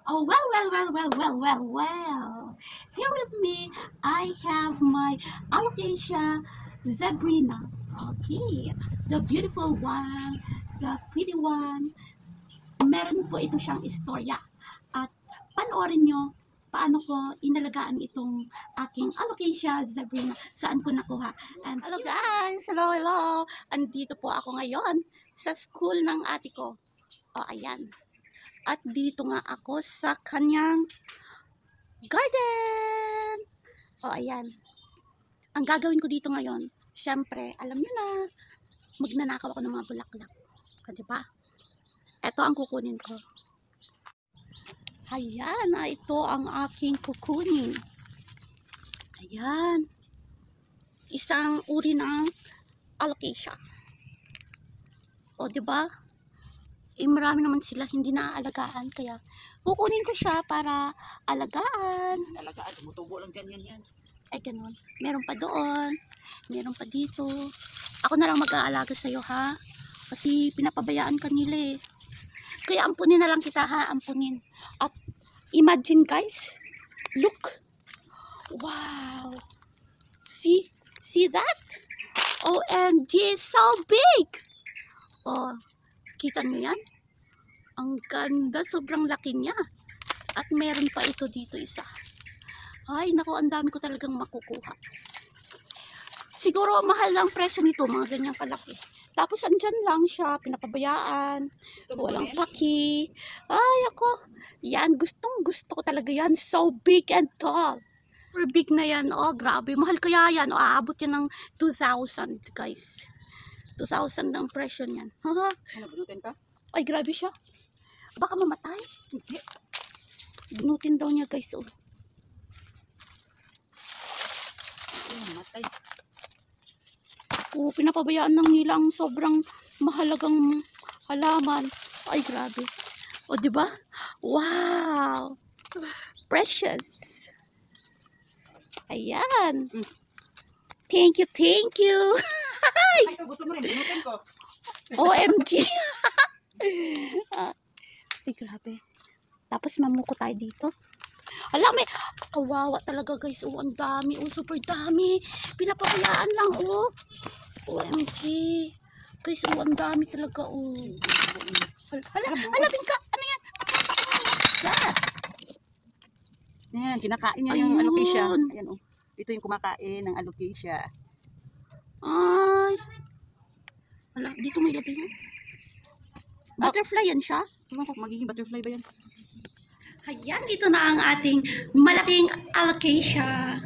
Oh, well. Here with me, I have my alocasia zebrina. Okay, the beautiful one, the pretty one. Meron po ito siyang istorya. At panoorin nyo paano ko inalagaan itong aking alocasia zebrina. Saan ko nakuha. And hello guys! Hello! Andito po ako ngayon sa school ng ate ko. Oh, ayan. At dito nga ako sa kanyang garden. O, ayan. Ang gagawin ko dito ngayon, syempre, alam niyo na, magnanakaw ako ng mga bulaklak. Diba? Ito ang kukunin ko. Ayan, ito ang aking kukunin. Ayan. Isang uri ng alocasia. O, diba? Marami naman sila hindi naaalagaan, kaya kukunin ko siya para alagaan. Alagaan, tumutubo lang dyan yan. Ay, ganun. Meron pa doon. Meron pa dito. Ako na lang mag-aalaga sa'yo, ha? Kasi pinapabayaan ka nila eh. Kaya ampunin na lang kita, ha? Ampunin. At imagine, guys. Look. Wow. See that? OMG, so big. Oh, kita nyo yan? Ang ganda, sobrang laki niya. At meron pa ito dito isa. Ay, naku, ang dami ko talagang makukuha. Siguro, mahal lang presyo nito, mga ganyang kalaki. Tapos, andyan lang siya, pinapabayaan. Walang paki. Ay, ako. Yan, gustong-gusto ko talaga yan. So big and tall. Super big na yan. Oh, grabe. Mahal kaya yan. Oh, aabot yan ng 2,000, guys. 2,000 ang presyo niyan. Haha. Nabunutin ka? Ay, grabe siya. Baka mamatay. Hindi. Bunutin daw niya, guys. Oh. Ay, mamatay. Oh, pinapabayaan ng nila ang sobrang mahalagang halaman. Ay, grabe. O, diba? Wow! Precious. Ayan. Thank you. Ay, ito gusto mo rin, bunutin ko. OMG. Ay, grabe. Tapos mamuko tayo dito. Alam, may kawawa talaga, guys. Oh, ang dami. Oh, super dami. Pinapabayaan lang, oh. OMG. Guys, oh, ang dami talaga, oh. Hanapin ka. Ano yan? That. Yan, kinakain niya Ayun. yung alocasia. Ayan, oh. Ito yung kumakain ng alocasia. Ay. Wala, dito may lagay yan. Butterfly yan siya. Ewan ko, magiging butterfly ba yan? Ayan, ito na ang ating malaking alocasia.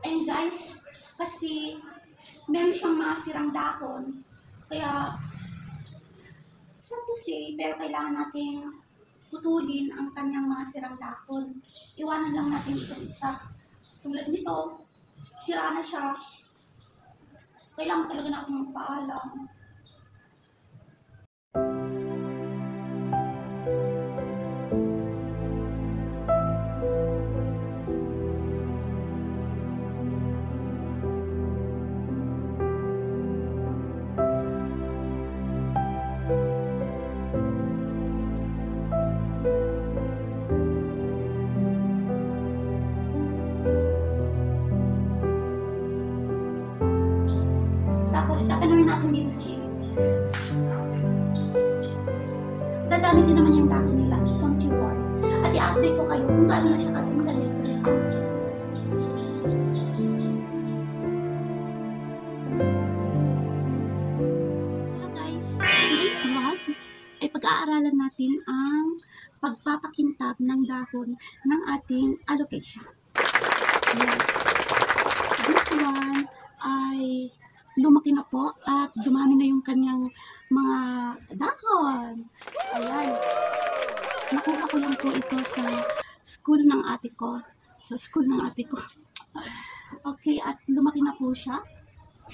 And guys, kasi meron siyang mga sirang dahon. Kaya, sad to say, pero kailangan nating putulin ang kanyang mga sirang dahon. Iwanan lang natin ito isa. Tulad nito, sira na siya. Kailangan talaga na akong magpaalam. Tapos, tatanungin natin dito sa gilid. Dadami din naman yung dami nila. Don't you worry. At i-update ko kayo kung gaano na siya galit. Hello guys. Today's vlog ay pag-aaralan natin ang pagpapakintab ng dahon ng ating alocasia. Yes. This one ay lumaki na po at dumami na yung kanyang mga dahon. Ayan. Nakuha ko lang po ito sa school ng ate ko. Okay, at lumaki na po siya.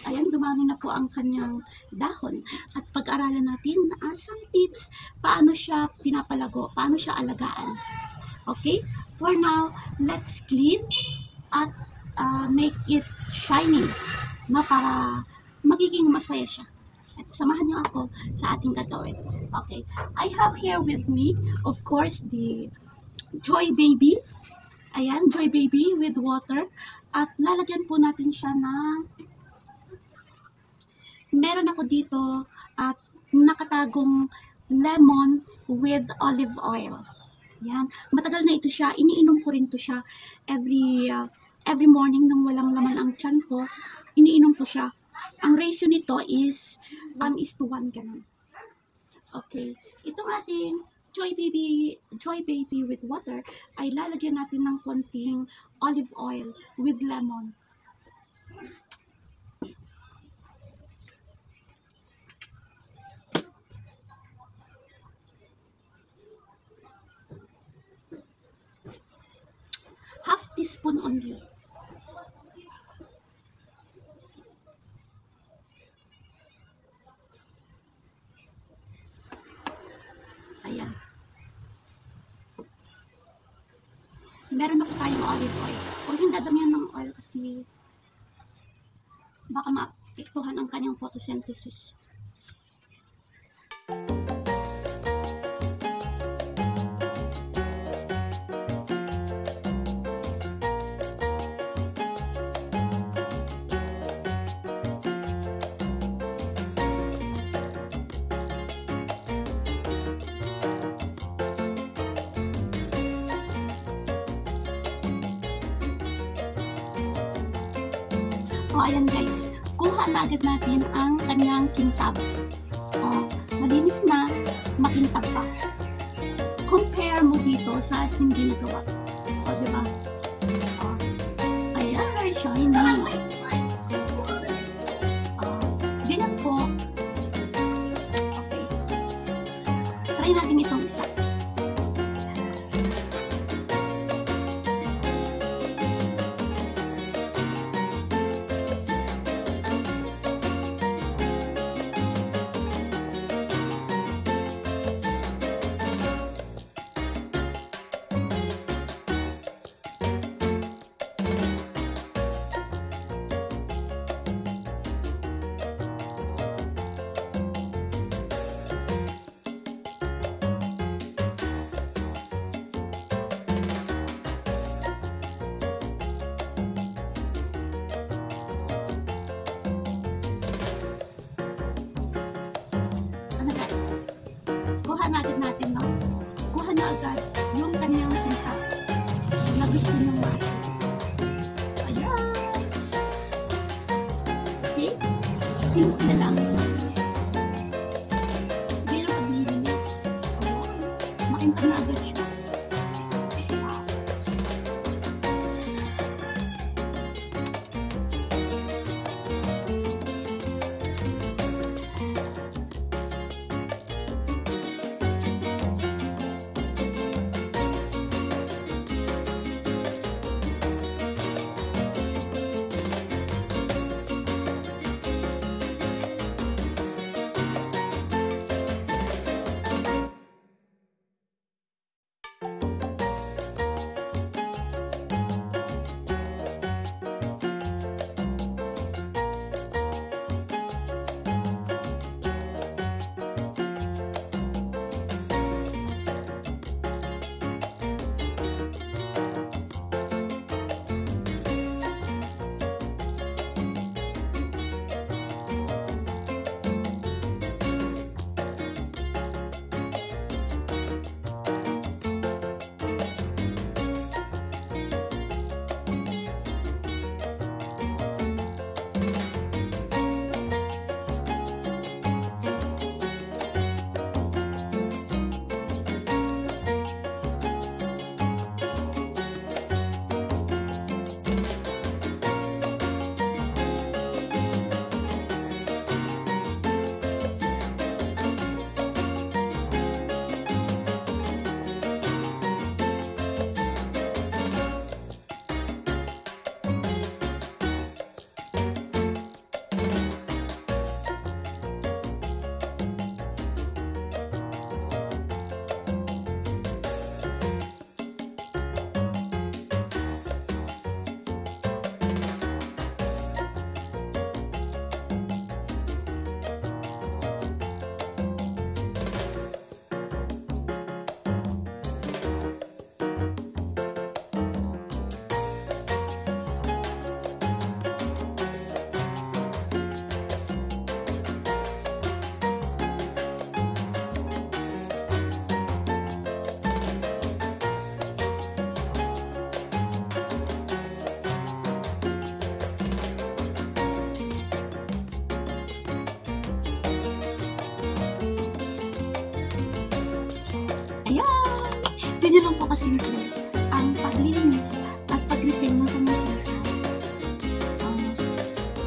Ayan, dumami na po ang kanyang dahon. At pag-aralan natin some tips paano siya pinapalago, paano siya alagaan. Okay? For now, let's clean at make it shiny, no, para magiging masaya siya. At samahan niyo ako sa ating gagawin. Okay, I have here with me, of course, the Joy Baby. Ayan, Joy Baby with water. At lalagyan po natin siya na meron ako dito at nakatagong lemon with olive oil. Yan. Matagal na ito siya. Iniinom ko rin to siya every morning nang walang laman ang tiyan ko. Iniinom ko siya. Ang ratio nito is 1:1 ganun. Okay. Itong ating Joy Baby with water ay lalagyan natin ng konting olive oil with lemon. Half teaspoon only. Ayan. Meron na po tayong olive oil. Huwag yung dadamihan ng oil kasi baka maapektuhan ang kanyang photosynthesis. O, ayan guys, kuha na agad natin ang kanyang kintab. O, malinis na, makintab pa. Compare mo dito sa hindi nagawa. O, diba? O, ayan, very shiny. O, ganyan po. Okay. Try natin itong isa. Natin, no? Kuha na agad yung kanyang kintab na gusto nyo maasin. Ayan! Okay? Simple na lang. Hindi na paglilinis. Makintab na agad siya. Ganyan lang po kasimple ang paglinis at pag-repaint ng computer.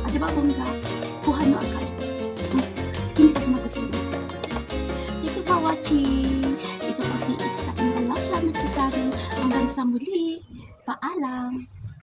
Di ba bongga? Kuha nyo agad. Hindi pa magustuhan. Thank you for watching. Ito po si Iska Ingalasa nagsasabing hanggang sa muli. Paalam.